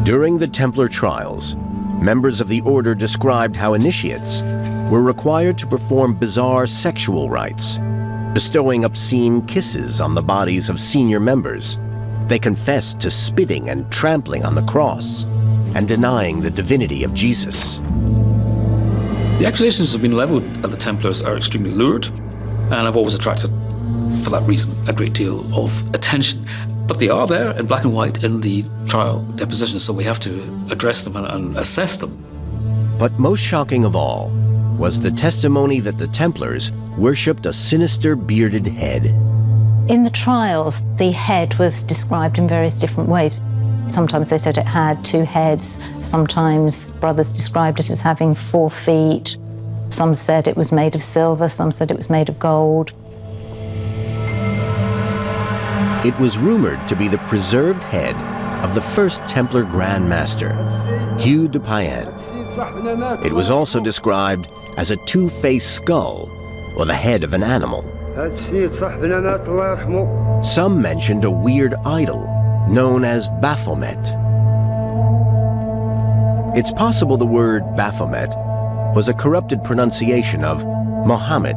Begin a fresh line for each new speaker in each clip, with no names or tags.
During the Templar trials, members of the order described how initiates were required to perform bizarre sexual rites, bestowing obscene kisses on the bodies of senior members. They confessed to spitting and trampling on the cross and denying the divinity of Jesus.
The accusations that have been leveled at the Templars are extremely lurid, and have always attracted, for that reason, a great deal of attention. But they are there in black and white in the trial depositions, so we have to address them and assess them.
But most shocking of all was the testimony that the Templars worshipped a sinister bearded head.
In the trials, the head was described in various different ways. Sometimes they said it had 2 heads. Sometimes brothers described it as having 4 feet. Some said it was made of silver. Some said it was made of gold.
It was rumored to be the preserved head of the first Templar Grand Master, Hugh de Payens. It was also described as a 2-faced skull or the head of an animal. Some mentioned a weird idol known as Baphomet. It's possible the word Baphomet was a corrupted pronunciation of Mohammed.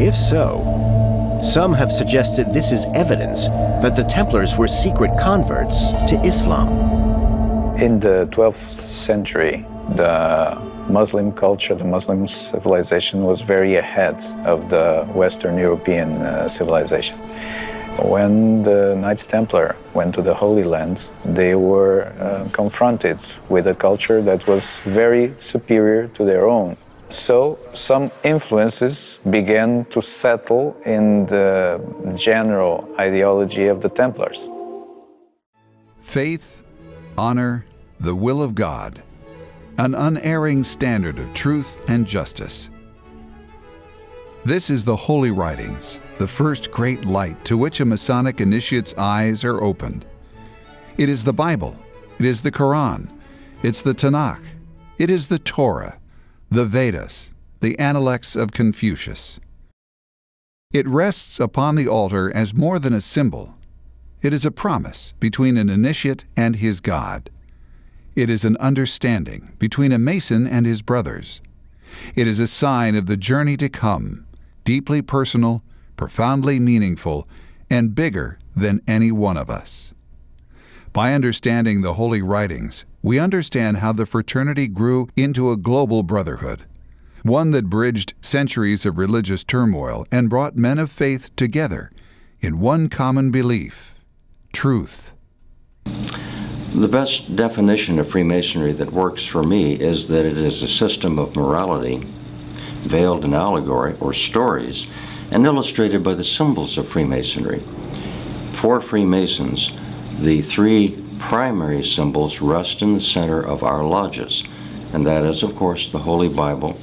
If so, some have suggested this is evidence that the Templars were secret converts to Islam.
In the 12th century, the Muslim culture, the Muslim civilization was very ahead of the Western European civilization. When the Knights Templar went to the Holy Land, they were confronted with a culture that was very superior to their own. So some influences began to settle in the general ideology of the Templars.
Faith, honor, the will of God, an unerring standard of truth and justice. This is the Holy Writings, the first great light to which a Masonic initiate's eyes are opened. It is the Bible, it is the Quran, it's the Tanakh, it is the Torah, the Vedas, the Analects of Confucius. It rests upon the altar as more than a symbol. It is a promise between an initiate and his God. It is an understanding between a Mason and his brothers. It is a sign of the journey to come, deeply personal, profoundly meaningful, and bigger than any one of us. By understanding the Holy Writings, we understand how the fraternity grew into a global brotherhood, one that bridged centuries of religious turmoil and brought men of faith together in one common belief: truth.
The best definition of Freemasonry that works for me is that it is a system of morality veiled in allegory or stories and illustrated by the symbols of Freemasonry. For Freemasons, the 3 primary symbols rest in the center of our lodges, and that is, of course, the Holy Bible,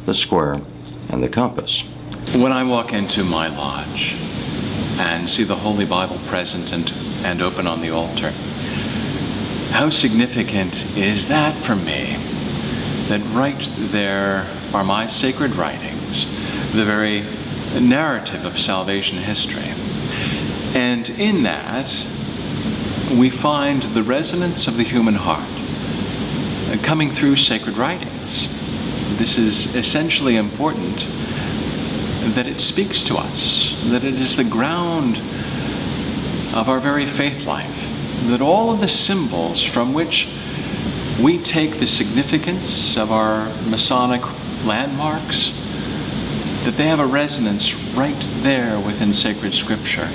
the square, and the compass.
When I walk into my lodge and see the Holy Bible present and open on the altar, how significant is that for me? That right there are my sacred writings, the very narrative of salvation history. And in that, we find the resonance of the human heart coming through sacred writings. This is essentially important, that it speaks to us, that it is the ground of our very faith life, that all of the symbols from which we take the significance of our Masonic landmarks, that they have a resonance right there within sacred scripture.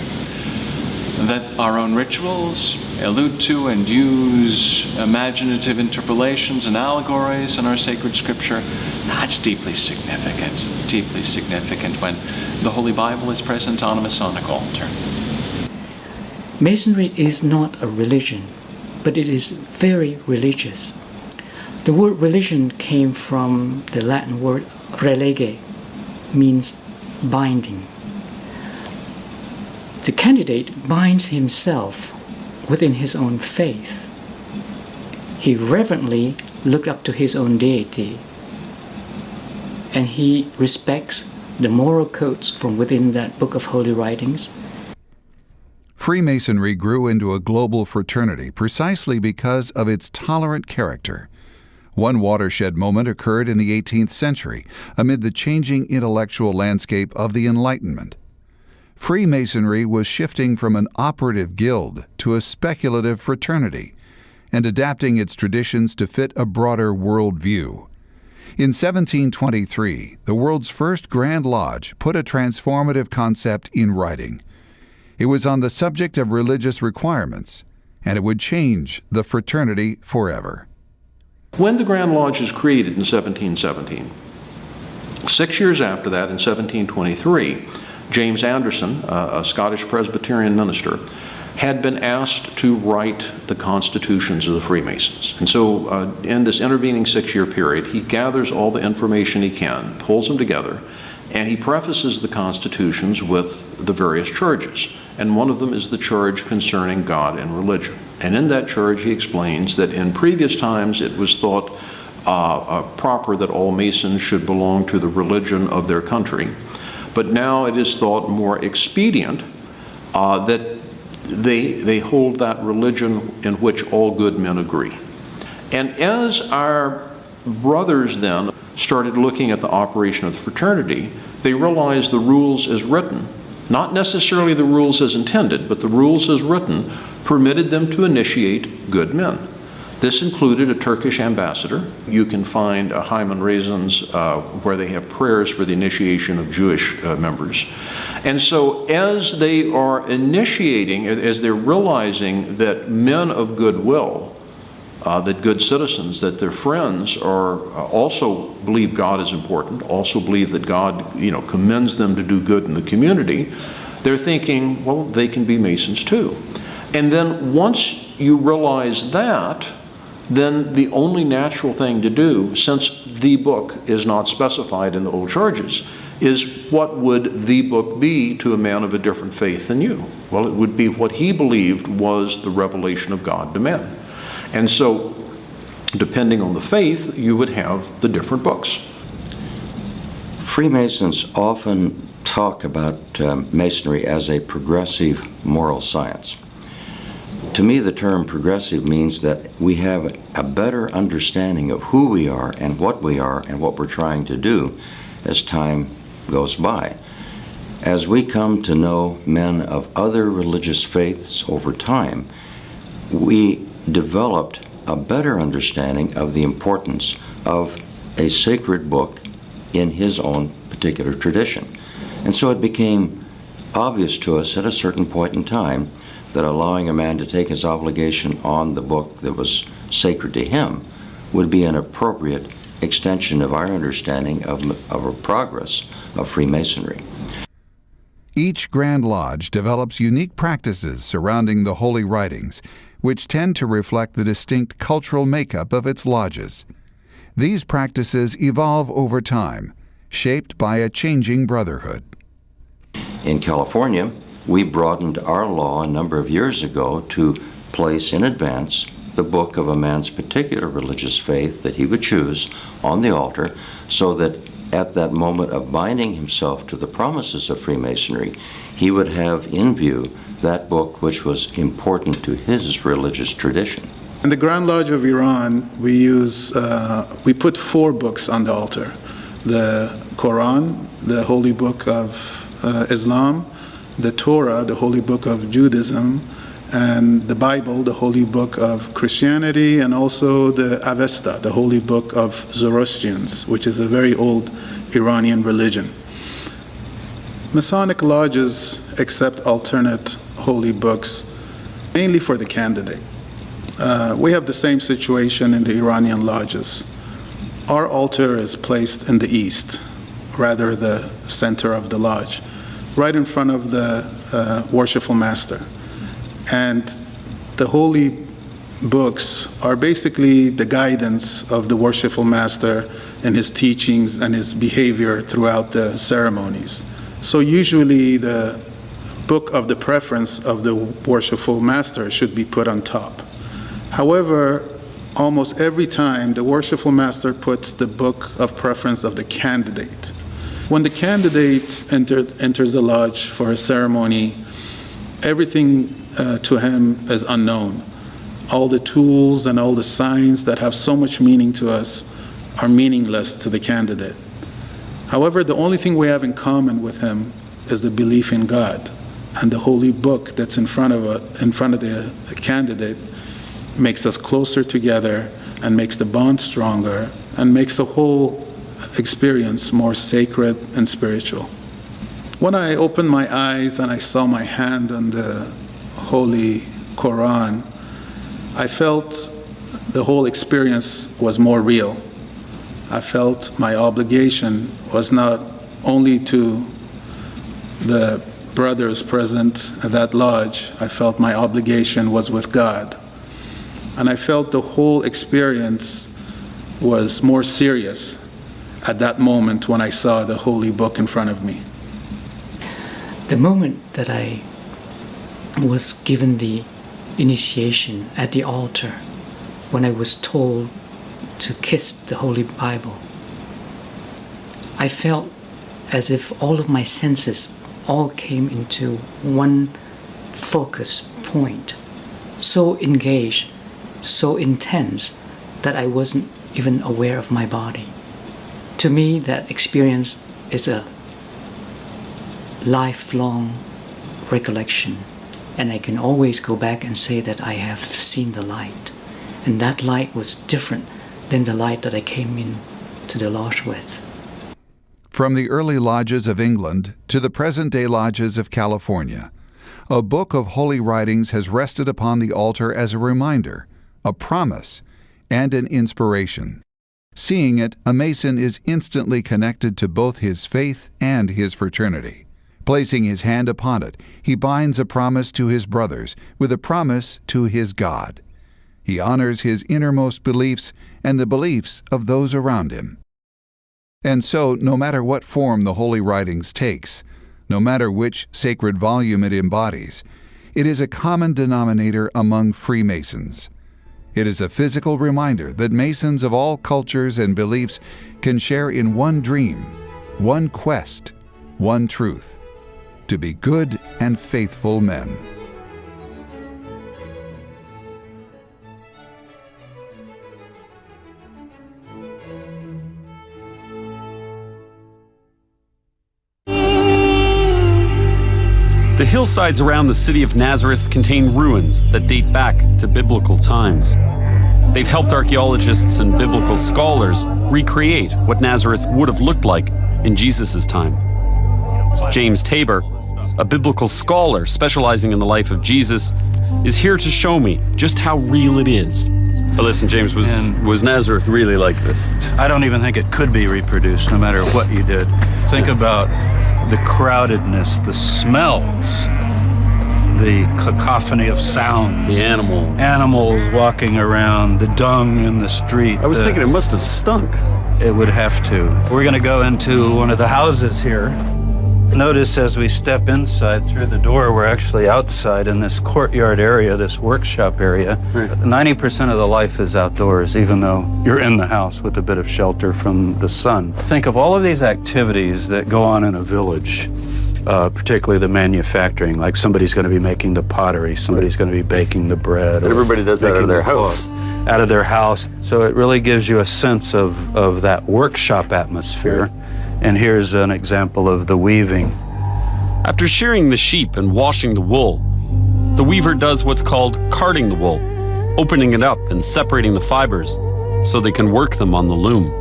That our own rituals allude to and use imaginative interpolations and allegories in our sacred scripture. That's deeply significant when the Holy Bible is present on a Masonic altar.
Masonry is not a religion, but it is very religious. The word religion came from the Latin word relege, means binding. The candidate binds himself within his own faith. He reverently looked up to his own deity, and he respects the moral codes from within that book of Holy Writings.
Freemasonry grew into a global fraternity precisely because of its tolerant character. One watershed moment occurred in the 18th century amid the changing intellectual landscape of the Enlightenment. Freemasonry was shifting from an operative guild to a speculative fraternity and adapting its traditions to fit a broader worldview. In 1723, the world's first Grand Lodge put a transformative concept in writing. It was on the subject of religious requirements, and it would change the fraternity forever.
When the Grand Lodge was created in 1717, 6 years after that, in 1723, James Anderson, a Scottish Presbyterian minister, had been asked to write the constitutions of the Freemasons. And so in this intervening 6-year period, he gathers all the information he can, pulls them together, and he prefaces the constitutions with the various charges. And one of them is the charge concerning God and religion. And in that charge he explains that in previous times it was thought proper that all Masons should belong to the religion of their country. But now it is thought more expedient that they hold that religion in which all good men agree. And as our brothers then started looking at the operation of the fraternity, they realized the rules as written, not necessarily the rules as intended, but the rules as written permitted them to initiate good men. This included a Turkish ambassador. You can find Hyman Raisins where they have prayers for the initiation of Jewish members. And so as they are initiating, as they're realizing that men of goodwill, that good citizens, that their friends are also believe God is important, also believe that God, commends them to do good in the community, they're thinking, well, they can be Masons too. And then once you realize that, then the only natural thing to do, since the book is not specified in the old charges, is what would the book be to a man of a different faith than you? Well, it would be what he believed was the revelation of God to men. And so, depending on the faith, you would have the different books.
Freemasons often talk about Masonry as a progressive moral science. To me, the term progressive means that we have a better understanding of who we are and what we're trying to do as time goes by. As we come to know men of other religious faiths over time, we developed a better understanding of the importance of a sacred book in his own particular tradition. And so it became obvious to us at a certain point in time that allowing a man to take his obligation on the book that was sacred to him would be an appropriate extension of our understanding of a progress of Freemasonry.
Each Grand Lodge develops unique practices surrounding the holy writings, which tend to reflect the distinct cultural makeup of its lodges. These practices evolve over time, shaped by a changing brotherhood.
In California, we broadened our law a number of years ago to place in advance the book of a man's particular religious faith that he would choose on the altar, so that at that moment of binding himself to the promises of Freemasonry, he would have in view that book which was important to his religious tradition.
In the Grand Lodge of Iran, we put 4 books on the altar: the Quran, the holy book of Islam, the Torah, the holy book of Judaism, and the Bible, the holy book of Christianity, and also the Avesta, the holy book of Zoroastrians, which is a very old Iranian religion. Masonic lodges accept alternate holy books, mainly for the candidate. We have the same situation in the Iranian lodges. Our altar is placed in the east, rather the center of the lodge, right in front of the worshipful master. And the holy books are basically the guidance of the worshipful master in his teachings and his behavior throughout the ceremonies. So usually the book of the preference of the worshipful master should be put on top. However, almost every time the worshipful master puts the book of preference of the candidate. When the candidate enters the lodge for a ceremony, everything to him is unknown. All the tools and all the signs that have so much meaning to us are meaningless to the candidate. However, the only thing we have in common with him is the belief in God, and the holy book that's in front of the candidate makes us closer together and makes the bond stronger and makes the whole experience more sacred and spiritual. When I opened my eyes and I saw my hand on the Holy Quran, I felt the whole experience was more real. I felt my obligation was not only to the brothers present at that lodge, I felt my obligation was with God. And I felt the whole experience was more serious at that moment when I saw the holy book in front of me.
The moment that I was given the initiation at the altar, when I was told to kiss the Holy Bible, I felt as if all of my senses all came into one focus point, so engaged, so intense, that I wasn't even aware of my body. To me, that experience is a lifelong recollection, and I can always go back and say that I have seen the light, and that light was different than the light that I came in to the lodge with.
From the early lodges of England to the present-day lodges of California, a book of holy writings has rested upon the altar as a reminder, a promise, and an inspiration. Seeing it, a Mason is instantly connected to both his faith and his fraternity. Placing his hand upon it, he binds a promise to his brothers with a promise to his God. He honors his innermost beliefs and the beliefs of those around him. And so, no matter what form the Holy Writings takes, no matter which sacred volume it embodies, it is a common denominator among Freemasons. It is a physical reminder that Masons of all cultures and beliefs can share in one dream, one quest, one truth: to be good and faithful men.
The hillsides around the city of Nazareth contain ruins that date back to biblical times. They've helped archaeologists and biblical scholars recreate what Nazareth would have looked like in Jesus' time. James Tabor, a biblical scholar specializing in the life of Jesus, is here to show me just how real it is. But listen, James, was Nazareth really like this?
I don't even think it could be reproduced, no matter what you did. Think about the crowdedness, the smells, the cacophony of sounds.
The animals.
Animals walking around, the dung in the street.
I was thinking it must have stunk.
It would have to. We're going to go into one of the houses here. Notice as we step inside through the door, we're actually outside in this courtyard area, this workshop area. Right. 90% of the life is outdoors, even though you're in the house with a bit of shelter from the sun. Think of all of these activities that go on in a village, particularly the manufacturing, like somebody's going to be making the pottery, somebody's going to be baking the bread.
Everybody does that out of their house.
Out of their house. So it really gives you a sense of that workshop atmosphere. And here's an example of the weaving.
After shearing the sheep and washing the wool, the weaver does what's called carding the wool, opening it up and separating the fibers so they can work them on the loom.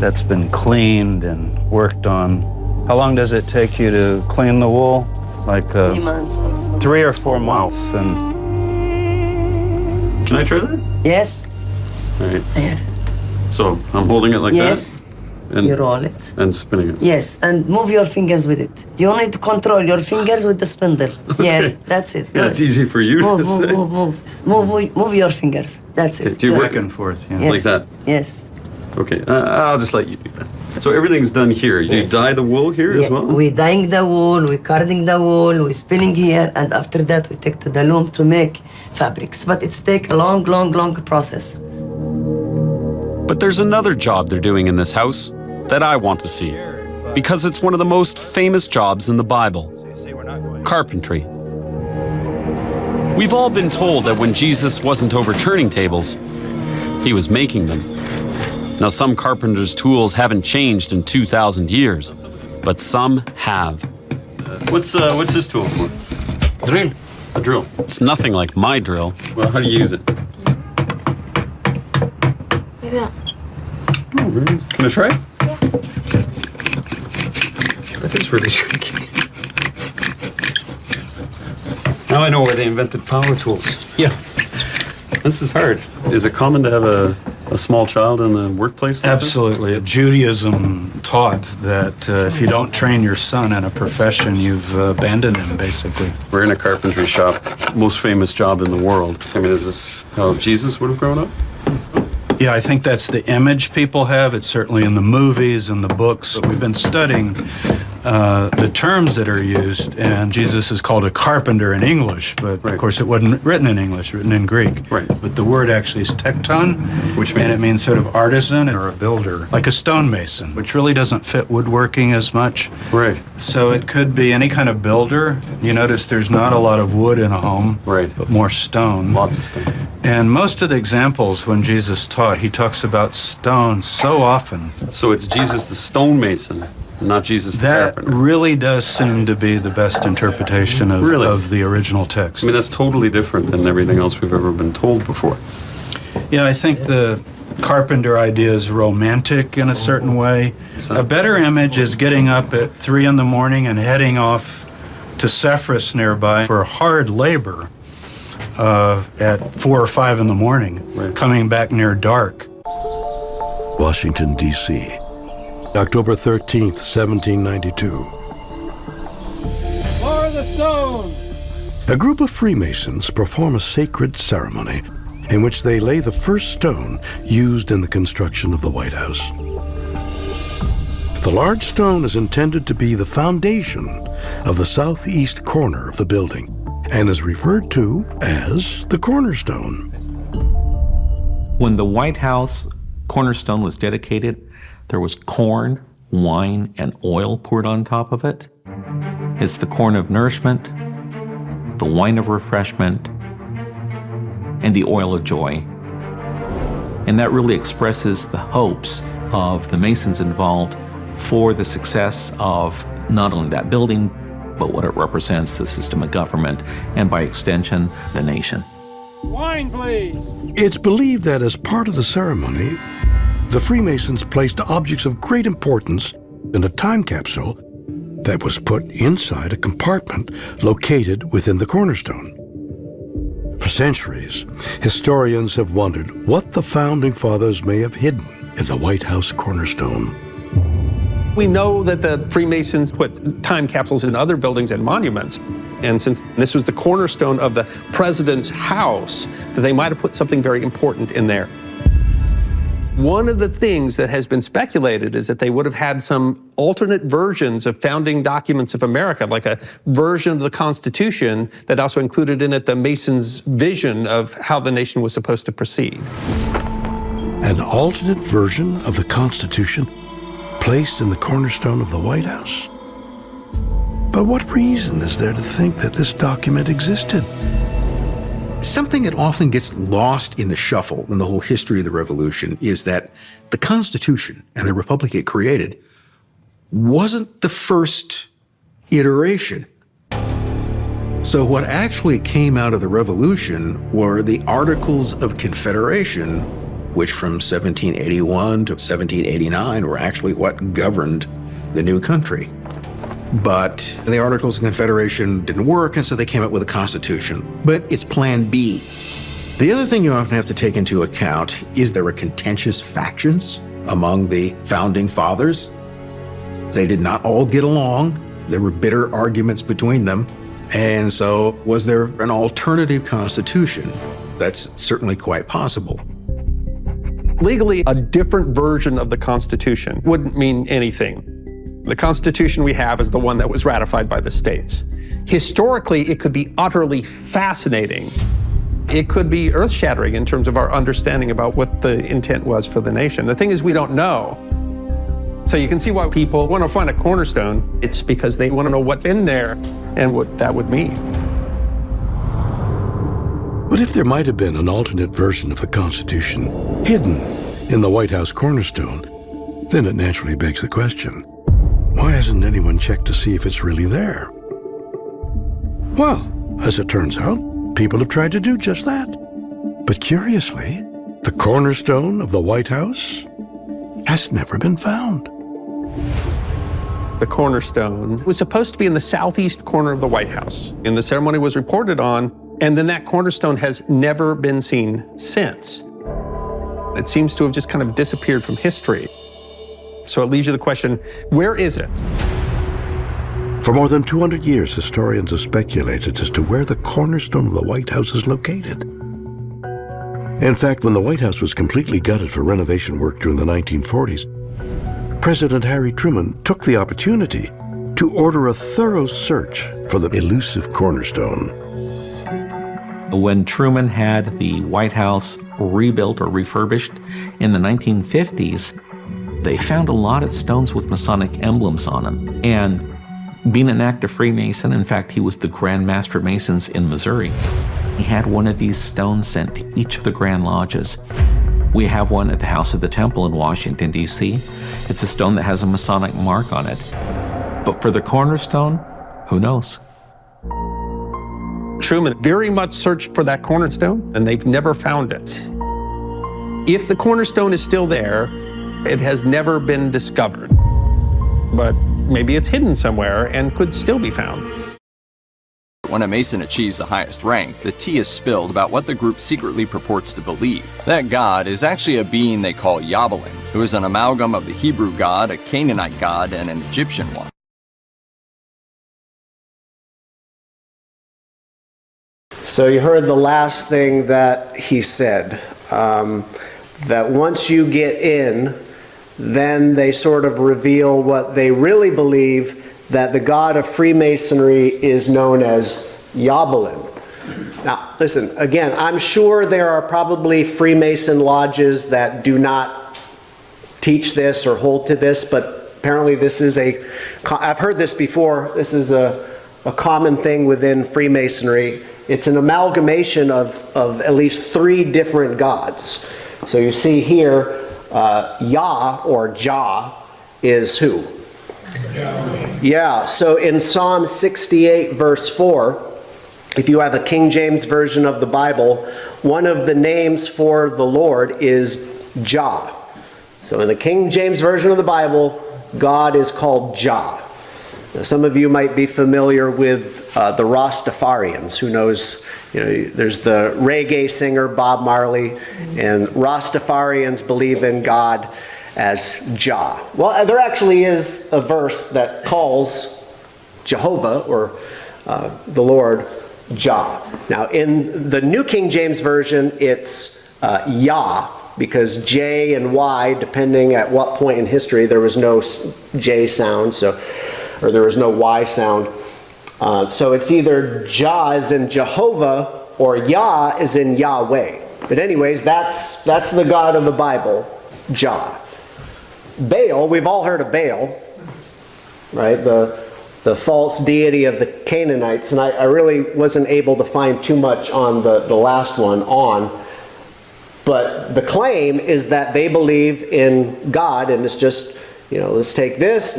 That's been cleaned and worked on. How long does it take you to clean the wool? Like
3 months.
3 or 4 months. And
can I try that?
Yes.
All right.
Yeah.
So I'm holding it like
yes.
that? And
you roll it.
And spinning it.
Yes, and move your fingers with it. You need to control your fingers with the spindle. Okay. Yes, that's it. Good.
That's easy for you to say.
Move your fingers. That's it.
Do you
back and forth, yeah.
Yes.
Like that?
Yes.
Okay, I'll just let you do that. So everything's done here. Do you dye the wool here as well?
We dyeing the wool, we carding the wool, we spinning here, and after that we take to the loom to make fabrics. But it's take a long, long, long process.
But there's another job they're doing in this house that I want to see, because it's one of the most famous jobs in the Bible: carpentry. We've all been told that when Jesus wasn't overturning tables, he was making them. Now, some carpenter's tools haven't changed in 2,000 years, but some have. What's this tool for?
Drill.
A drill. It's nothing like my drill. Well, how do you use it?
Like that.
Oh, really? Can I try?
Yeah.
That is really tricky. Now I know why they invented power tools. Yeah. This is hard. Is it common to have a small child in the workplace? Like
Absolutely. Judaism taught that if you don't train your son in a profession, you've abandoned him, basically.
We're in a carpentry shop, most famous job in the world. I mean, is this how Jesus would have grown up?
Yeah, I think that's the image people have. It's certainly in the movies and the books. We've been studying the terms that are used, and Jesus is called a carpenter in English, but of course it wasn't written in English, written in Greek.
Right.
But the word actually is tekton,
which
and it means sort of artisan or a builder, like a stonemason, which really doesn't fit woodworking as much.
Right.
So it could be any kind of builder. You notice there's not a lot of wood in a home,
right,
but more stone.
Lots of stone.
And most of the examples when Jesus taught, he talks about stone so often.
So it's Jesus the stonemason, not Jesus the carpenter.
That really does seem to be the best interpretation of the original text.
I mean, that's totally different than everything else we've ever been told before.
Yeah, I think the carpenter idea is romantic in a certain way. A better image is getting up at 3 in the morning and heading off to Cephas nearby for hard labor at 4 or 5 in the morning, coming back near dark.
Washington, D.C., October 13th, 1792.
Lower the stone!
A group of Freemasons perform a sacred ceremony in which they lay the first stone used in the construction of the White House. The large stone is intended to be the foundation of the southeast corner of the building and is referred to as the cornerstone.
When the White House cornerstone was dedicated, there was corn, wine, and oil poured on top of it. It's the corn of nourishment, the wine of refreshment, and the oil of joy. And that really expresses the hopes of the Masons involved for the success of not only that building, but what it represents, the system of government, and by extension, the nation.
Wine, please.
It's believed that as part of the ceremony, the Freemasons placed objects of great importance in a time capsule that was put inside a compartment located within the cornerstone. For centuries, historians have wondered what the Founding Fathers may have hidden in the White House cornerstone.
We know that the Freemasons put time capsules in other buildings and monuments. And since this was the cornerstone of the president's house, that they might have put something very important in there. One of the things that has been speculated is that they would have had some alternate versions of founding documents of America, like a version of the Constitution that also included in it the Masons' vision of how the nation was supposed to proceed.
An alternate version of the Constitution placed in the cornerstone of the White House? But what reason is there to think that this document existed?
Something that often gets lost in the shuffle in the whole history of the revolution is that the Constitution and the republic it created wasn't the first iteration. So what actually came out of the revolution were the Articles of Confederation, which from 1781 to 1789 were actually what governed the new country. But the Articles of Confederation didn't work, and so they came up with a constitution. But it's Plan B. The other thing you often have to take into account is there were contentious factions among the founding fathers. They did not all get along. There were bitter arguments between them. And so was there an alternative constitution? That's certainly quite possible.
Legally, a different version of the Constitution wouldn't mean anything. The Constitution we have is the one that was ratified by the states. Historically, it could be utterly fascinating. It could be earth-shattering in terms of our understanding about what the intent was for the nation. The thing is, we don't know. So you can see why people want to find a cornerstone. It's because they want to know what's in there and what that would mean.
But if there might have been an alternate version of the Constitution hidden in the White House cornerstone, then it naturally begs the question, why hasn't anyone checked to see if it's really there? Well, as it turns out, people have tried to do just that. But curiously, the cornerstone of the White House has never been found.
The cornerstone was supposed to be in the southeast corner of the White House, and the ceremony was reported on, and then that cornerstone has never been seen since. It seems to have just kind of disappeared from history. So it leaves you the question, where is it?
For more than 200 years, historians have speculated as to where the cornerstone of the White House is located. In fact, when the White House was completely gutted for renovation work during the 1940s, President Harry Truman took the opportunity to order a thorough search for the elusive cornerstone.
When Truman had the White House rebuilt or refurbished in the 1950s, they found a lot of stones with Masonic emblems on them. And being an active Freemason, in fact, he was the Grand Master Masons in Missouri. He had one of these stones sent to each of the Grand Lodges. We have one at the House of the Temple in Washington, D.C. It's a stone that has a Masonic mark on it. But for the cornerstone, who knows?
Truman very much searched for that cornerstone, and they've never found it. If the cornerstone is still there, it has never been discovered. But maybe it's hidden somewhere and could still be found.
When a Mason achieves the highest rank, the tea is spilled about what the group secretly purports to believe. That god is actually a being they call Yahweh, who is an amalgam of the Hebrew god, a Canaanite god, and an Egyptian one.
So you heard the last thing that he said, that once you get in, then they sort of reveal what they really believe, that the god of Freemasonry is known as Yahweh. Now, listen, again, I'm sure there are probably Freemason lodges that do not teach this or hold to this, but apparently this is I've heard this before, this is a common thing within Freemasonry. It's an amalgamation of at least 3 different gods. So you see here, Yah or Jah is who? Yeah, so in Psalm 68 verse 4, if you have a King James version of the Bible, one of the names for the Lord is Jah. So in the King James version of the Bible, God is called Jah. Now, some of you might be familiar with the Rastafarians. Who knows? You know, there's the reggae singer Bob Marley, and Rastafarians believe in God as Jah. Well, there actually is a verse that calls Jehovah, or the Lord, Jah. Now, in the New King James Version, it's Yah, because J and Y, depending at what point in history, there was no J sound, or there was no Y sound. So it's either Jah as in Jehovah, or Yah as in Yahweh. But anyways, that's the God of the Bible, Jah. Baal, we've all heard of Baal, right? The false deity of the Canaanites, and I really wasn't able to find too much on the last one but the claim is that they believe in God, and it's just, you know, let's take this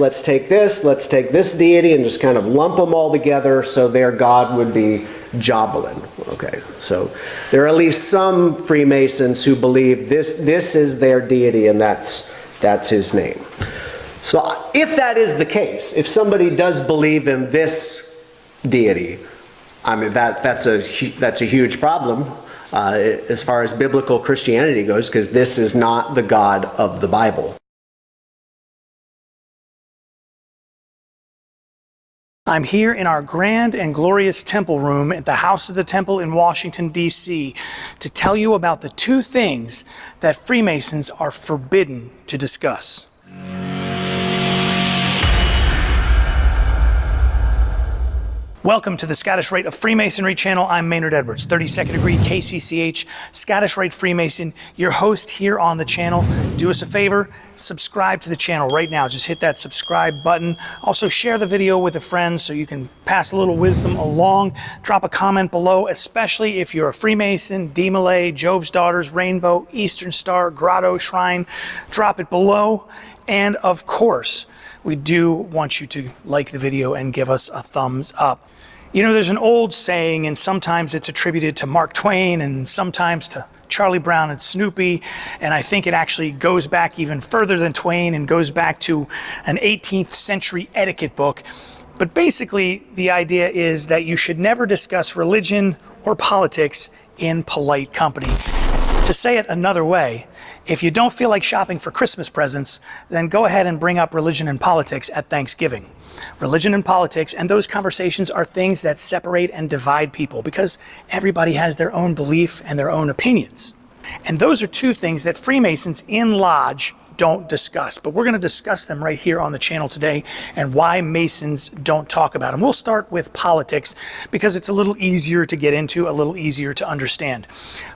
deity, and just kind of lump them all together so their God would be Joblin. Okay, so there are at least some Freemasons who believe this is their deity, and that's his name. So if that is the case, if somebody does believe in this deity, I mean that's a huge problem as far as biblical Christianity goes, because this is not the God of the Bible.
I'm here in our grand and glorious temple room at the House of the Temple in Washington, D.C. to tell you about the 2 things that Freemasons are forbidden to discuss. Welcome to the Scottish Rite of Freemasonry channel. I'm Maynard Edwards, 32nd degree KCCH, Scottish Rite Freemason, your host here on the channel. Do us a favor, subscribe to the channel right now. Just hit that subscribe button. Also share the video with a friend so you can pass a little wisdom along. Drop a comment below, especially if you're a Freemason, D-Malay, Job's Daughters, Rainbow, Eastern Star, Grotto, Shrine. Drop it below. And of course, we do want you to like the video and give us a thumbs up. You know, there's an old saying, and sometimes it's attributed to Mark Twain and sometimes to Charlie Brown and Snoopy, and I think it actually goes back even further than Twain and goes back to an 18th century etiquette book. But basically, the idea is that you should never discuss religion or politics in polite company. To say it another way, if you don't feel like shopping for Christmas presents, then go ahead and bring up religion and politics at Thanksgiving. Religion and politics and those conversations are things that separate and divide people because everybody has their own belief and their own opinions. And those are two things that Freemasons in Lodge don't discuss, but we're going to discuss them right here on the channel today and why Masons don't talk about them. We'll start with politics because it's a little easier to get into, a little easier to understand.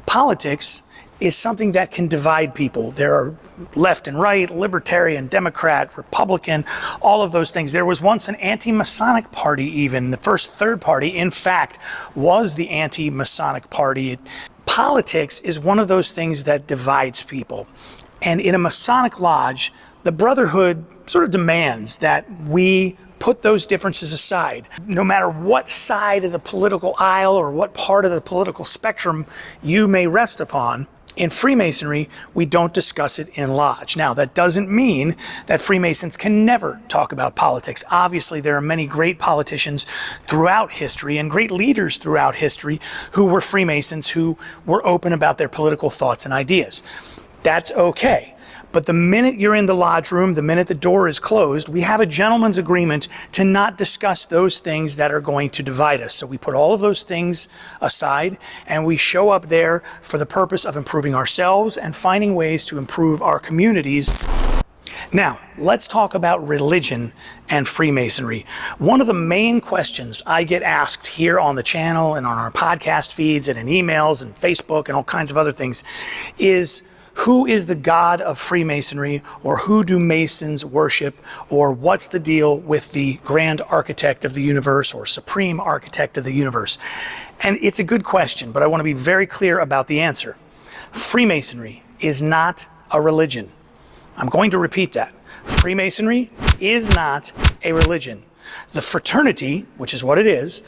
Politics is something that can divide people. There are left and right, libertarian, Democrat, Republican, all of those things. There was once an anti-Masonic party even. The first third party, in fact, was the anti-Masonic party. Politics is one of those things that divides people. And in a Masonic lodge, the Brotherhood sort of demands that we put those differences aside. No matter what side of the political aisle or what part of the political spectrum you may rest upon, in Freemasonry, we don't discuss it in Lodge. Now, that doesn't mean that Freemasons can never talk about politics. Obviously, there are many great politicians throughout history and great leaders throughout history who were Freemasons, who were open about their political thoughts and ideas. That's okay. But the minute you're in the lodge room, the minute the door is closed, we have a gentleman's agreement to not discuss those things that are going to divide us. So we put all of those things aside and we show up there for the purpose of improving ourselves and finding ways to improve our communities. Now, let's talk about religion and Freemasonry. One of the main questions I get asked here on the channel and on our podcast feeds and in emails and Facebook and all kinds of other things is, who is the God of Freemasonry, or who do Masons worship, or what's the deal with the Grand Architect of the Universe or Supreme Architect of the Universe? And it's a good question, but I want to be very clear about the answer. Freemasonry is not a religion. I'm going to repeat that. Freemasonry is not a religion. The fraternity, which is what it is,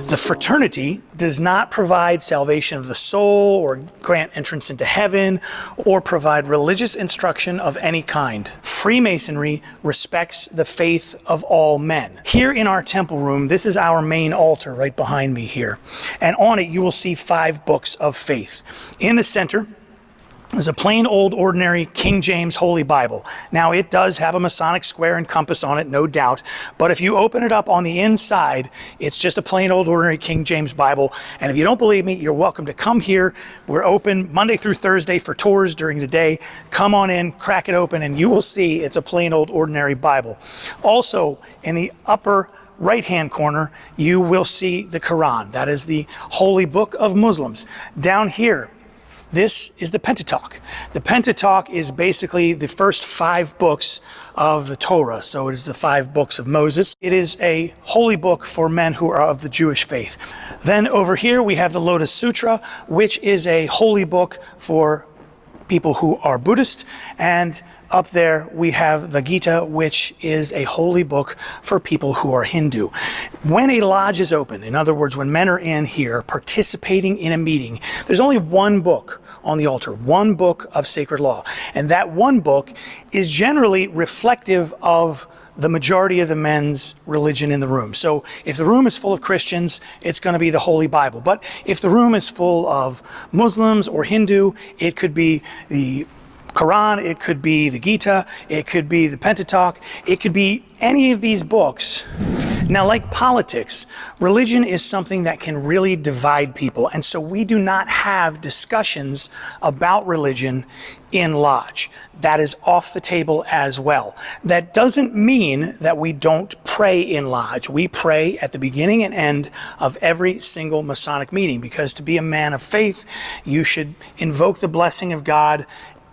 the fraternity does not provide salvation of the soul or grant entrance into heaven or provide religious instruction of any kind. Freemasonry respects the faith of all men. Here in our temple room, this is our main altar right behind me here. And on it, you will see 5 books of faith. In the center is a plain old ordinary King James Holy Bible. Now, it does have a Masonic square and compass on it, no doubt, but if you open it up on the inside, it's just a plain old ordinary King James Bible. And if you don't believe me, you're welcome to come here. We're open Monday through Thursday for tours during the day. Come on in, crack it open, and you will see it's a plain old ordinary Bible. Also, in the upper right-hand corner, you will see the Quran. That is the holy book of Muslims. Down here, this is the Pentateuch. The Pentateuch is basically the first 5 books of the Torah. So it is the 5 books of Moses. It is a holy book for men who are of the Jewish faith. Then over here we have the Lotus Sutra, which is a holy book for people who are Buddhist. And up there we have the Gita, which is a holy book for people who are Hindu. When a lodge is open, in other words, when men are in here participating in a meeting, there's only one book on the altar, one book of sacred law. And that one book is generally reflective of the majority of the men's religion in the room. So if the room is full of Christians, it's going to be the Holy Bible. But if the room is full of Muslims or Hindu, it could be the Quran, it could be the Gita, it could be the Pentateuch, it could be any of these books. Now, like politics, religion is something that can really divide people, and so we do not have discussions about religion in Lodge. That is off the table as well. That doesn't mean that we don't pray in Lodge. We pray at the beginning and end of every single Masonic meeting, because to be a man of faith, you should invoke the blessing of God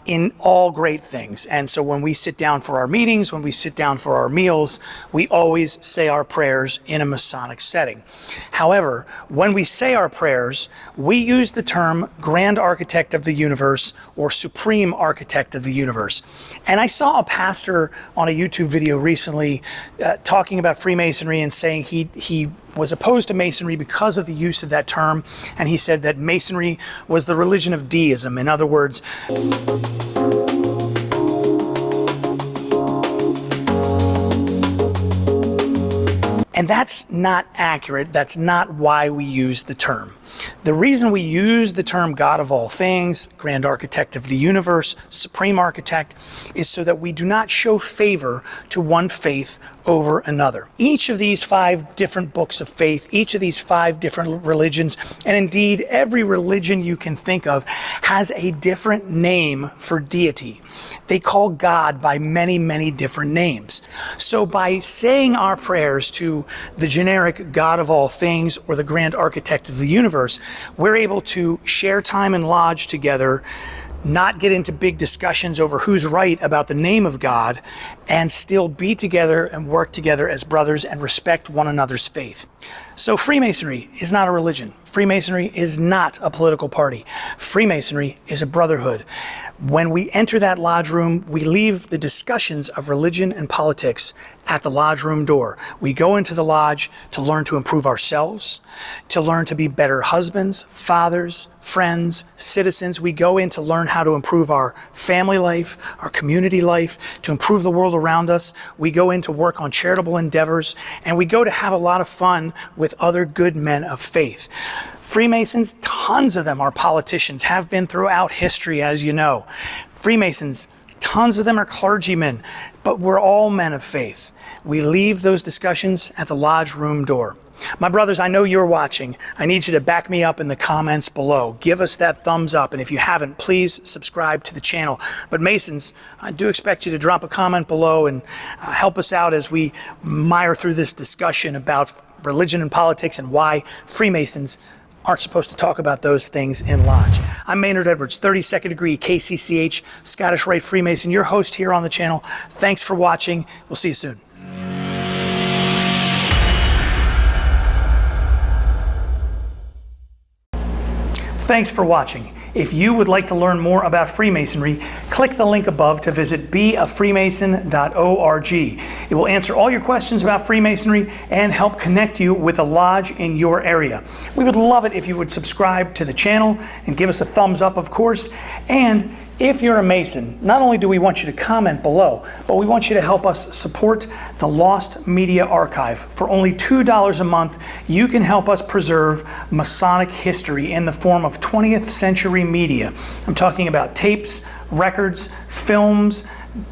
in all great things. And so when we sit down for our meetings, when we sit down for our meals, we always say our prayers in a Masonic setting. However, when we say our prayers, we use the term Grand Architect of the Universe or Supreme Architect of the Universe. And I saw a pastor on a YouTube video recently talking about Freemasonry and saying he was opposed to Masonry because of the use of that term, and he said that Masonry was the religion of deism. In other words, and that's not accurate. That's not why we use the term. The reason we use the term God of all things, Grand Architect of the Universe, Supreme Architect, is so that we do not show favor to one faith over another. Each of these 5 different books of faith, each of these 5 different religions, and indeed every religion you can think of, has a different name for deity. They call God by many, many different names. So by saying our prayers to the generic God of all things or the Grand Architect of the Universe, we're able to share time in Lodge together, not get into big discussions over who's right about the name of God, and still be together and work together as brothers and respect one another's faith. So Freemasonry is not a religion. Freemasonry is not a political party. Freemasonry is a brotherhood. When we enter that lodge room, we leave the discussions of religion and politics at the lodge room door. We go into the lodge to learn to improve ourselves, to learn to be better husbands, fathers, friends, citizens. We go in to learn how to improve our family life, our community life, to improve the world around us. We go in to work on charitable endeavors, and we go to have a lot of fun with other good men of faith. Freemasons, tons of them are politicians, have been throughout history, as you know. Freemasons, tons of them are clergymen, but we're all men of faith. We leave those discussions at the lodge room door. My brothers, I know you're watching. I need you to back me up in the comments below. Give us that thumbs up, and if you haven't, please subscribe to the channel. But Masons, I do expect you to drop a comment below and help us out as we mire through this discussion about religion and politics and why Freemasons aren't supposed to talk about those things in Lodge. I'm Maynard Edwards, 32nd degree KCCH, Scottish Rite Freemason, your host here on the channel. Thanks for watching. We'll see you soon. Thanks for watching. If you would like to learn more about Freemasonry, click the link above to visit beafreemason.org. It will answer all your questions about Freemasonry and help connect you with a lodge in your area. We would love it if you would subscribe to the channel and give us a thumbs up, of course. And if you're a Mason, not only do we want you to comment below, but we want you to help us support the Lost Media Archive. For only $2 a month, you can help us preserve Masonic history in the form of 20th century media. I'm talking about tapes, records, films,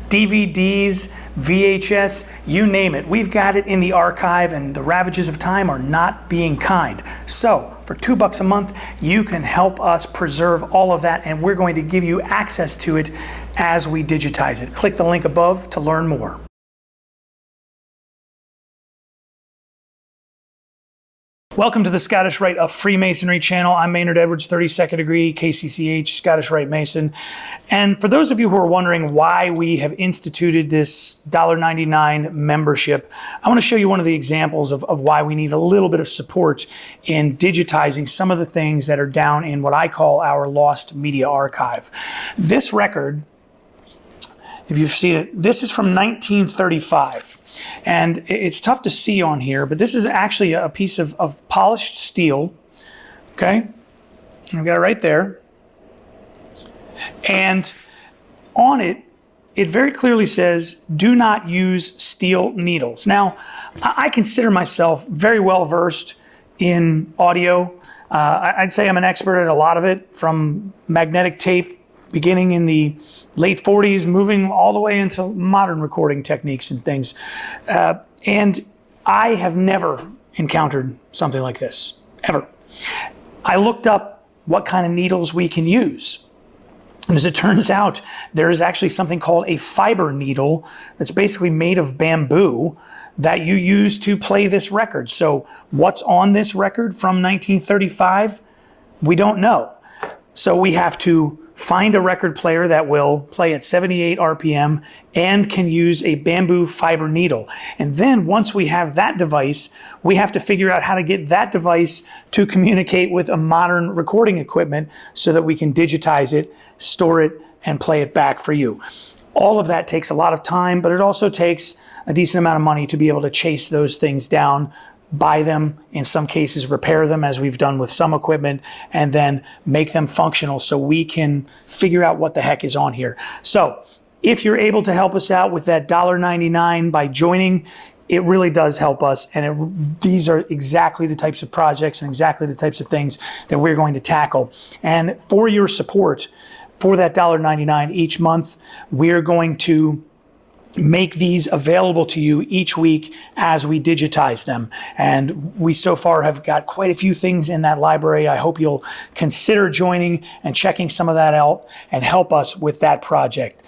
DVDs, VHS, you name it. We've got it in the archive, and the ravages of time are not being kind. So, for $2 a month, you can help us preserve all of that, and we're going to give you access to it as we digitize it. Click the link above to learn more. Welcome to the Scottish Rite of Freemasonry channel. I'm Maynard Edwards, 32nd degree KCCH, Scottish Rite Mason. And for those of you who are wondering why we have instituted this $1.99 membership, I want to show you one of the examples of why we need a little bit of support in digitizing some of the things that are down in what I call our Lost Media Archive. This record, if you've seen it, this is from 1935. And it's tough to see on here, but this is actually a piece of polished steel, okay? I've got it right there. And on it, it very clearly says, do not use steel needles. Now, I consider myself very well versed in audio. I'd say I'm an expert at a lot of it, from magnetic tape, beginning in the late 40s, moving all the way into modern recording techniques and things. And I have never encountered something like this, ever. I looked up what kind of needles we can use. And as it turns out, there is actually something called a fiber needle that's basically made of bamboo that you use to play this record. So what's on this record from 1935? We don't know. So we have to find a record player that will play at 78 RPM and can use a bamboo fiber needle. And then once we have that device, we have to figure out how to get that device to communicate with a modern recording equipment so that we can digitize it, store it, and play it back for you. All of that takes a lot of time, but it also takes a decent amount of money to be able to chase those things down, buy them, in some cases repair them as we've done with some equipment, and then make them functional so we can figure out what the heck is on here. So if you're able to help us out with that $1.99 by joining, it really does help us. And these are exactly the types of projects and exactly the types of things that we're going to tackle. And for your support, for that $1.99 each month, we're going to make these available to you each week as we digitize them. And we so far have got quite a few things in that library. I hope you'll consider joining and checking some of that out and help us with that project.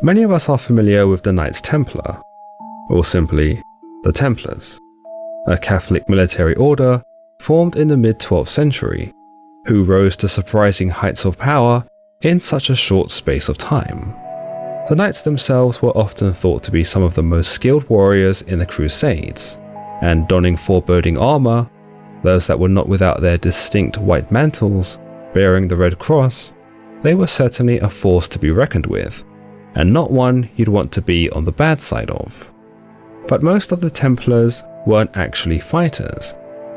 Many of us are familiar with the Knights Templar, or simply the Templars, a Catholic military order formed in the mid-12th century, who rose to surprising heights of power in such a short space of time. The knights themselves were often thought to be some of the most skilled warriors in the Crusades, and donning foreboding armour, those that were not without their distinct white mantles bearing the Red Cross, they were certainly a force to be reckoned with, and not one you'd want to be on the bad side of. But most of the Templars weren't actually fighters,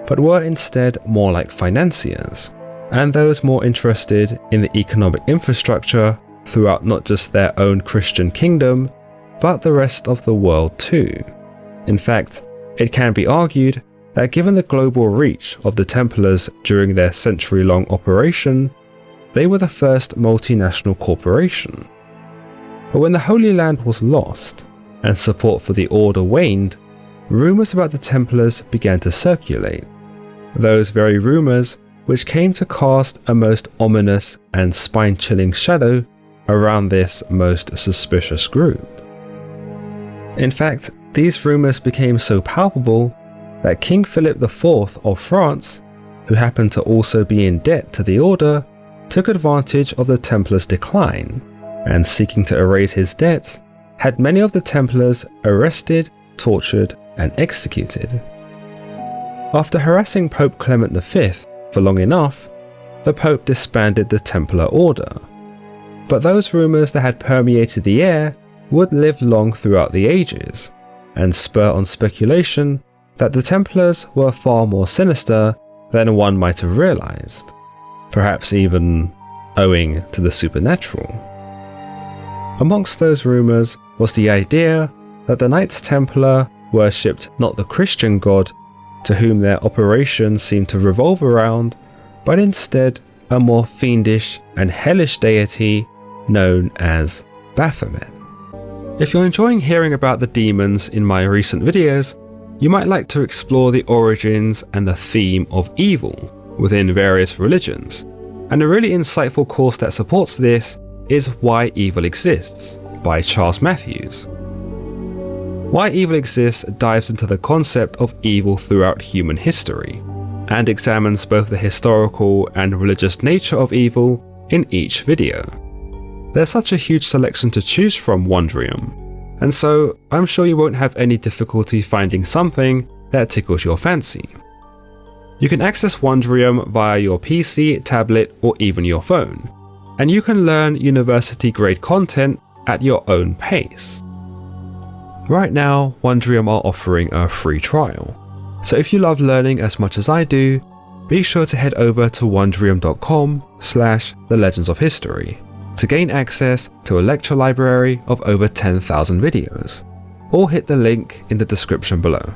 but were instead more like financiers, and those more interested in the economic infrastructure throughout not just their own Christian kingdom, but the rest of the world too. In fact, it can be argued that given the global reach of the Templars during their century-long operation, they were the first multinational corporation. But when the Holy Land was lost, and support for the order waned, rumours about the Templars began to circulate. Those very rumours which came to cast a most ominous and spine-chilling shadow around this most suspicious group. In fact, these rumours became so palpable that King Philip IV of France, who happened to also be in debt to the order, took advantage of the Templars' decline, and seeking to erase his debts, had many of the Templars arrested, tortured, and executed. After harassing Pope Clement V for long enough, the Pope disbanded the Templar Order. But those rumours that had permeated the air would live long throughout the ages, and spur on speculation that the Templars were far more sinister than one might have realised, perhaps even owing to the supernatural. Amongst those rumours was the idea that the Knights Templar worshipped not the Christian god to whom their operation seemed to revolve around, but instead a more fiendish and hellish deity known as Baphomet. If you're enjoying hearing about the demons in my recent videos, you might like to explore the origins and the theme of evil within various religions, and a really insightful course that supports this is Why Evil Exists by Charles Matthews. Why Evil Exists dives into the concept of evil throughout human history, and examines both the historical and religious nature of evil in each video. There's such a huge selection to choose from, Wondrium, and so I'm sure you won't have any difficulty finding something that tickles your fancy. You can access Wondrium via your PC, tablet, or even your phone, and you can learn university-grade content at your own pace. Right now, Wondrium are offering a free trial, so if you love learning as much as I do, be sure to head over to wondrium.com/theLegendsOfHistory to gain access to a lecture library of over 10,000 videos, or hit the link in the description below.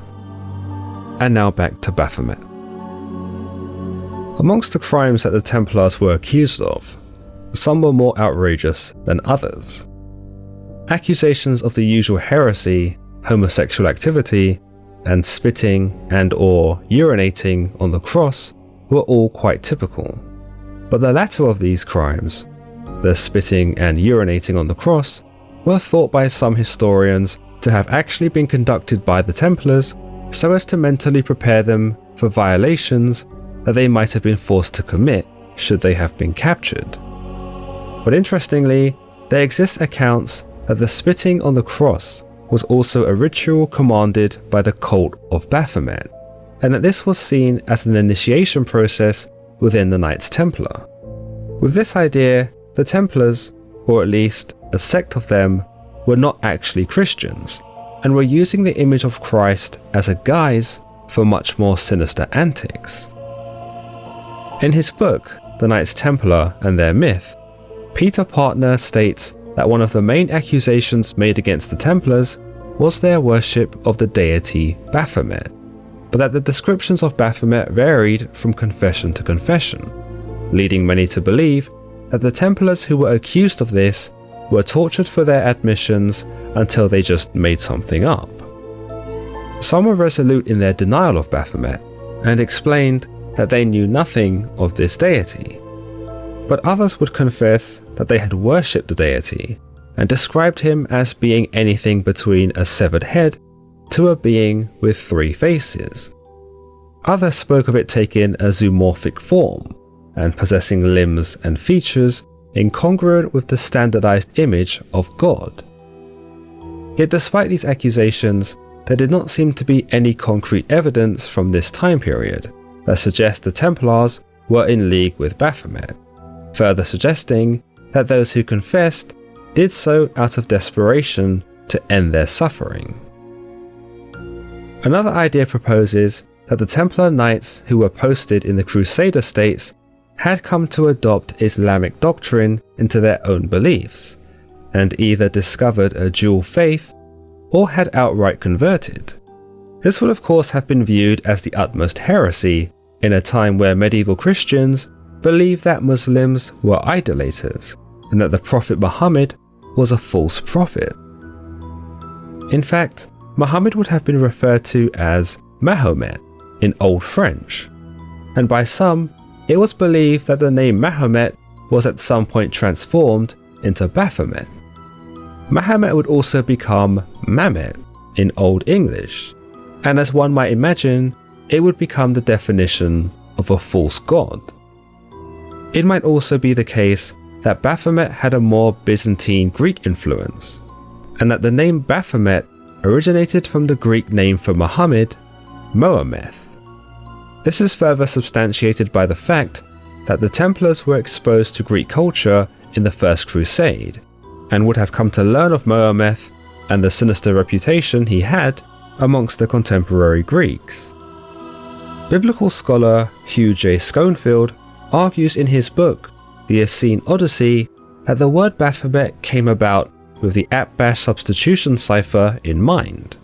And now back to Baphomet. Amongst the crimes that the Templars were accused of, some were more outrageous than others. Accusations of the usual heresy, homosexual activity, and spitting and/or urinating on the cross were all quite typical. But the latter of these crimes, the spitting and urinating on the cross, were thought by some historians to have actually been conducted by the Templars so as to mentally prepare them for violations that they might have been forced to commit should they have been captured. But interestingly, there exist accounts that the spitting on the cross was also a ritual commanded by the cult of Baphomet, and that this was seen as an initiation process within the Knights Templar. With this idea, the Templars, or at least a sect of them, were not actually Christians, and were using the image of Christ as a guise for much more sinister antics. In his book, The Knights Templar and Their Myth, Peter Partner states that one of the main accusations made against the Templars was their worship of the deity Baphomet, but that the descriptions of Baphomet varied from confession to confession, leading many to believe that the Templars who were accused of this were tortured for their admissions until they just made something up. Some were resolute in their denial of Baphomet and explained that they knew nothing of this deity, but others would confess that they had worshipped the deity and described him as being anything between a severed head to a being with 3 faces. Others spoke of it taking a zoomorphic form and possessing limbs and features incongruent with the standardized image of God. Yet despite these accusations, there did not seem to be any concrete evidence from this time period that suggests the Templars were in league with Baphomet, further suggesting that those who confessed did so out of desperation to end their suffering. Another idea proposes that the Templar Knights who were posted in the Crusader states had come to adopt Islamic doctrine into their own beliefs, and either discovered a dual faith or had outright converted. This would of course have been viewed as the utmost heresy in a time where medieval Christians believed that Muslims were idolaters and that the Prophet Muhammad was a false prophet. In fact, Muhammad would have been referred to as Mahomet in Old French, and by some, it was believed that the name Mahomet was at some point transformed into Baphomet. Mahomet would also become Mamet in Old English, and as one might imagine, it would become the definition of a false god. It might also be the case that Baphomet had a more Byzantine Greek influence, and that the name Baphomet originated from the Greek name for Muhammad, Mohammed. This is further substantiated by the fact that the Templars were exposed to Greek culture in the First Crusade, and would have come to learn of Mohammed and the sinister reputation he had amongst the contemporary Greeks. Biblical scholar Hugh J. Schoenfield argues in his book, The Essene Odyssey, that the word Baphomet came about with the Atbash substitution cipher in mind,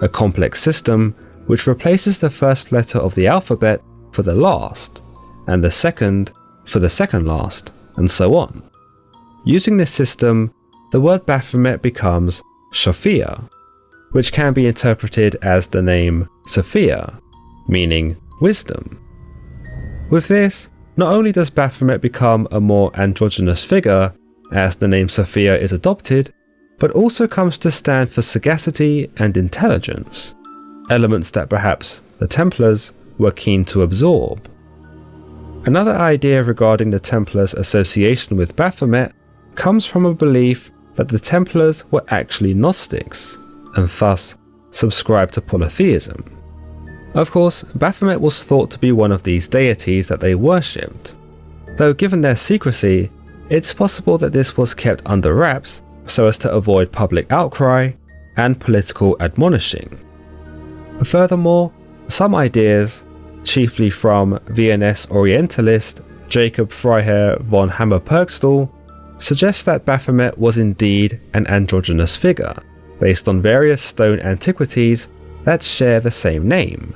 a complex system which replaces the first letter of the alphabet for the last, and the second for the second last, and so on. Using this system, the word Baphomet becomes Sophia, which can be interpreted as the name Sophia, meaning wisdom. With this, not only does Baphomet become a more androgynous figure as the name Sophia is adopted, but also comes to stand for sagacity and intelligence, elements that perhaps the Templars were keen to absorb. Another idea regarding the Templars' association with Baphomet comes from a belief that the Templars were actually Gnostics, and thus subscribed to polytheism. Of course, Baphomet was thought to be one of these deities that they worshipped, though given their secrecy, it's possible that this was kept under wraps so as to avoid public outcry and political admonishing. Furthermore, some ideas, chiefly from Viennese Orientalist Jacob Freiherr von Hammer-Purgstall, suggest that Baphomet was indeed an androgynous figure, based on various stone antiquities that share the same name.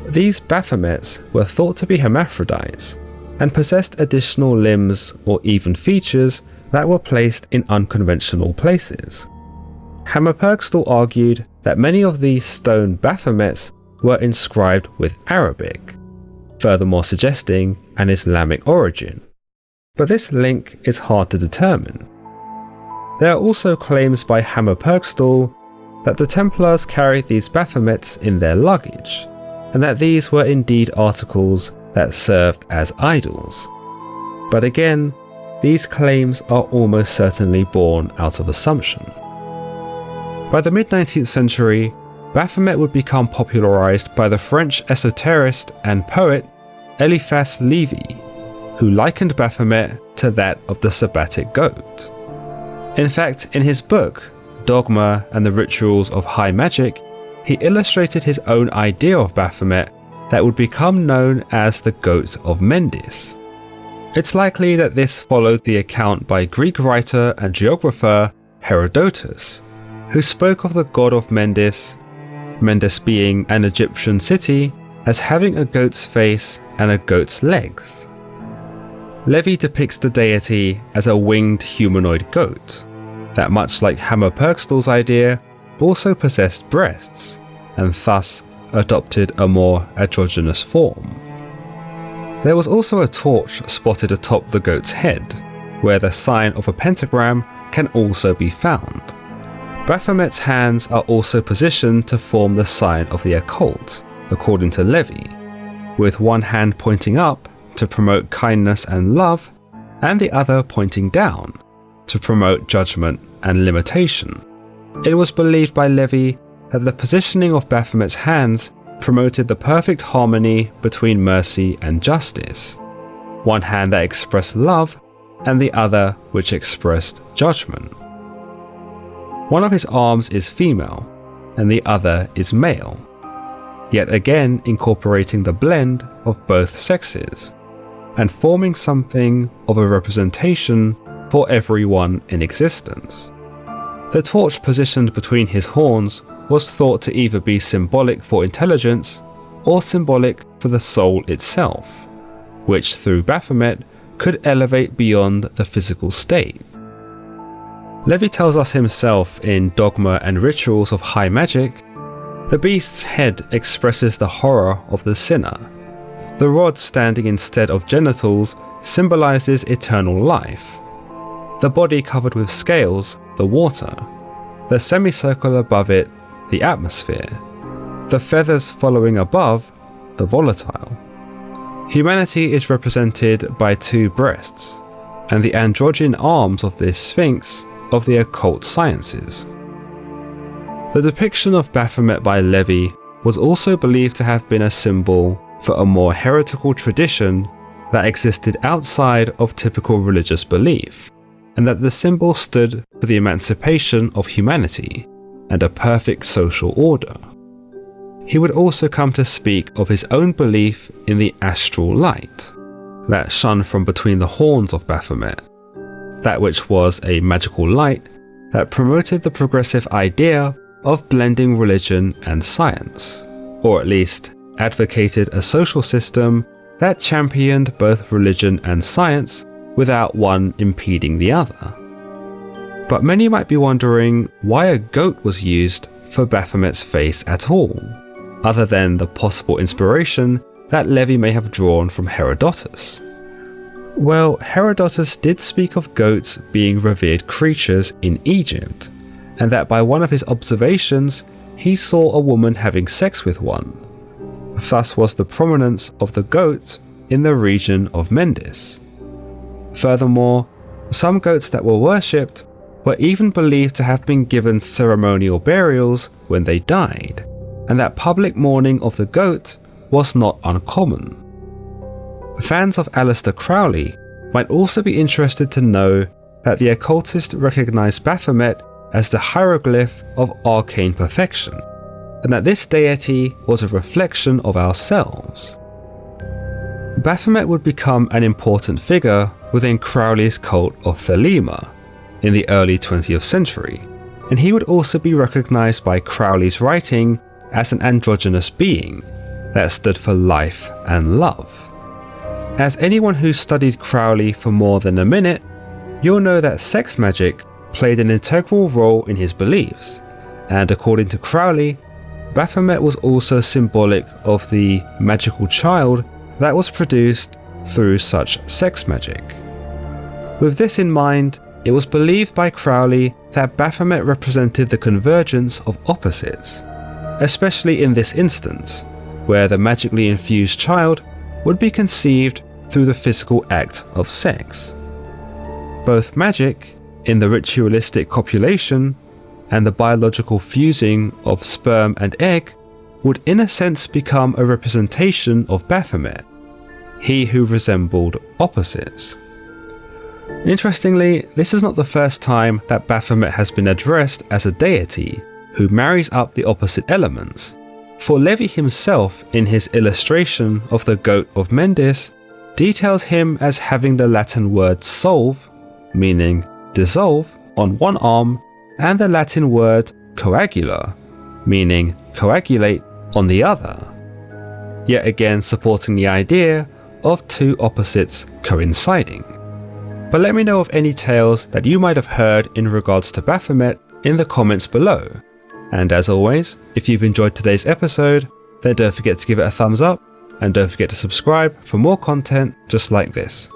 These Baphomets were thought to be hermaphrodites and possessed additional limbs or even features that were placed in unconventional places. Hammer-Purgstall argued that many of these stone Baphomets were inscribed with Arabic, furthermore suggesting an Islamic origin. But this link is hard to determine. There are also claims by Hammer-Purgstall that the Templars carried these Baphomets in their luggage, and that these were indeed articles that served as idols. But again, these claims are almost certainly born out of assumption. By the mid-19th century, Baphomet would become popularized by the French esoterist and poet Eliphas Lévy, who likened Baphomet to that of the Sabbatic goat. In fact, in his book, Dogma and the Rituals of High Magic, he illustrated his own idea of Baphomet that would become known as the Goat of Mendes. It's likely that this followed the account by Greek writer and geographer Herodotus, who spoke of the god of Mendes, Mendes being an Egyptian city, as having a goat's face and a goat's legs. Lévy depicts the deity as a winged humanoid goat, that much like Hammer-Purgstall's idea, also possessed breasts, and thus adopted a more androgynous form. There was also a torch spotted atop the goat's head, where the sign of a pentagram can also be found. Baphomet's hands are also positioned to form the sign of the occult, according to Lévy, with one hand pointing up to promote kindness and love, and the other pointing down to promote judgment and limitation. It was believed by Lévy that the positioning of Baphomet's hands promoted the perfect harmony between mercy and justice, one hand that expressed love and the other which expressed judgment. One of his arms is female and the other is male, yet again incorporating the blend of both sexes and forming something of a representation for everyone in existence. The torch positioned between his horns was thought to either be symbolic for intelligence or symbolic for the soul itself, which through Baphomet could elevate beyond the physical state. Lévy tells us himself in Dogma and Rituals of High Magic, the beast's head expresses the horror of the sinner. The rod standing instead of genitals symbolizes eternal life. The body covered with scales, the water. The semicircle above it, the atmosphere. The feathers following above, the volatile. Humanity is represented by two breasts, and the androgyne arms of this sphinx of the occult sciences. The depiction of Baphomet by Lévy was also believed to have been a symbol for a more heretical tradition that existed outside of typical religious belief, and that the symbol stood for the emancipation of humanity and a perfect social order. He would also come to speak of his own belief in the astral light that shone from between the horns of Baphomet, that which was a magical light that promoted the progressive idea of blending religion and science, or at least advocated a social system that championed both religion and science without one impeding the other. But many might be wondering why a goat was used for Baphomet's face at all, other than the possible inspiration that Lévy may have drawn from Herodotus. Well, Herodotus did speak of goats being revered creatures in Egypt, and that by one of his observations he saw a woman having sex with one. Thus was the prominence of the goat in the region of Mendes. Furthermore, some goats that were worshipped were even believed to have been given ceremonial burials when they died, and that public mourning of the goat was not uncommon. Fans of Aleister Crowley might also be interested to know that the occultist recognized Baphomet as the hieroglyph of arcane perfection, and that this deity was a reflection of ourselves. Baphomet would become an important figure within Crowley's cult of Thelema in the early 20th century, and he would also be recognized by Crowley's writing as an androgynous being, that stood for life and love. As anyone who studied Crowley for more than a minute, you'll know that sex magic played an integral role in his beliefs, and according to Crowley, Baphomet was also symbolic of the magical child that was produced through such sex magic. With this in mind, it was believed by Crowley that Baphomet represented the convergence of opposites, especially in this instance, where the magically infused child would be conceived through the physical act of sex. Both magic, in the ritualistic copulation, and the biological fusing of sperm and egg would in a sense become a representation of Baphomet, he who resembled opposites. Interestingly, this is not the first time that Baphomet has been addressed as a deity who marries up the opposite elements, for Levi himself in his illustration of the goat of Mendes details him as having the Latin word solve, meaning dissolve, on one arm, and the Latin word coagula, meaning coagulate, on the other, yet again supporting the idea of two opposites coinciding. But let me know of any tales that you might have heard in regards to Baphomet in the comments below. And as always, if you've enjoyed today's episode, then don't forget to give it a thumbs up, and don't forget to subscribe for more content just like this.